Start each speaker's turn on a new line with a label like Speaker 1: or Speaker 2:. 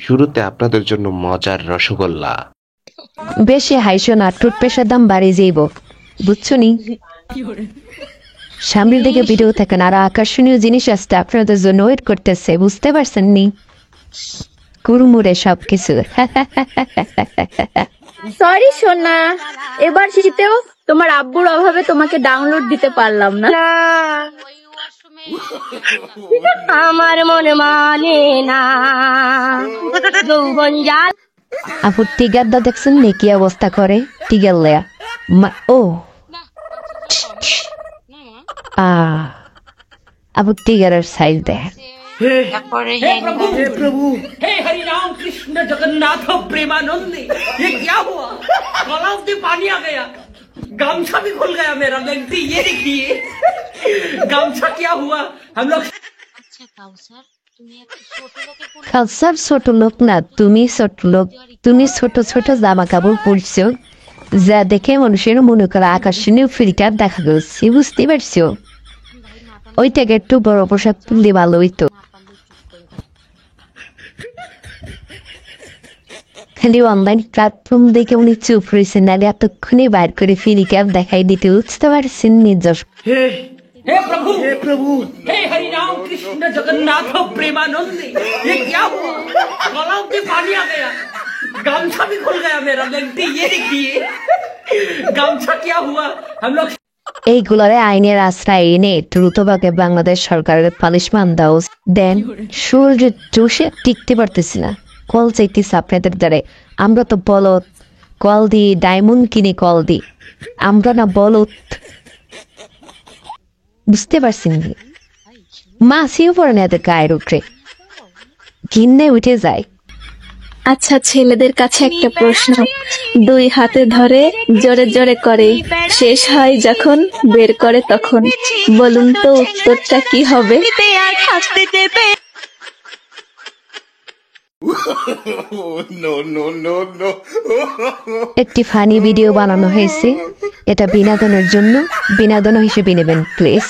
Speaker 1: শুরুতে আপনাদের জন্য মজার রসগোল্লা।
Speaker 2: বেশি হাইসো না, টুথপেস্টের দাম বাড়ে যাইব, বুঝছো নি? সামনের দিকে ভিডিও থাকেন, আর আকর্ষণীয় জিনিস আসতে আপনাদের জন্য ওয়েট করতেছে, বুঝতে পারছেন নি? কুড়মুড়ে সবকিছু।
Speaker 3: সরি সোনা, এবার শীতেও তোমার আব্বুর অভাবে তোমাকে ডাউনলোড দিতে পারলাম না। আমার মনে মানে না যৌবন জাল।
Speaker 2: আপু টিগার দা দেখছেন নি কি অবস্থা করে? টিগার লেয়া ও আপু টিগারের সাইজ দেখ।
Speaker 4: हे प्रभु, हे हरि राम कृष्ण जगन्नाथ प्रेमानंद, ये क्या हुआ? गलाव से पानी आ गया, गामछा भी खुल गया मेरा। लगती ये देखिए गामछा क्या हुआ हम लोग।
Speaker 2: কালসার ছোট লোক না, তুমি ছোট লোক। তুমি ছোট ছোট জামা কাপড় পরছো, যা দেখে মানুষের মনে করে আকর্ষণীয় ফিল্টার দেখা গেছে, বুঝতে পারছো? ওই থেকে একটু বড় পোশাক তুললে ভালো হইতো। খালি অনলাইন প্ল্যাটফর্ম দেখে উনি চুপ রয়েছে, নাহলে এতক্ষণে বাইর করে ফিল্টার দেখাই দিতে, বুঝতে পারছেন নিজস্ব।
Speaker 4: हे प्रभु, हे हरि राम कृष्ण जगन्नाथ प्रेमानंद, ये क्या हुआ? गलाव से पानी आ गया, गामछा भी खुल गया मेरा। लगती ये देखिए गामछा क्या हुआ हम लोग।
Speaker 2: এইগুলোরে আইনের আশ্রয় এনে দ্রুতভাবে বাংলাদেশ সরকারের পানিশমেন্ট দাও দেন। সূর্য চষে টিকতে পারতেছি না, কল চাইতেছে আপনাদের দ্বারে। আমরা তো বলত, কল দি ডায়মন্ড কিনে কল দি, আমরা না বলত, বুঝতে পারছেন? মাসিও পড়ে না এদের গায়ের উঠে, ঘিন্নে উঠে যায়।
Speaker 3: আচ্ছা, ছেলেদের কাছে একটা প্রশ্ন, দুই হাতে ধরে জোরে জোরে করে, শেষ হয় যখন বের করে তখন, বলুন তো উত্তরটা কি হবে?
Speaker 2: একটি ফানি ভিডিও বানানো হয়েছে, এটা বিনোদনের জন্য, বিনোদন হিসেবে নেবেন প্লিজ।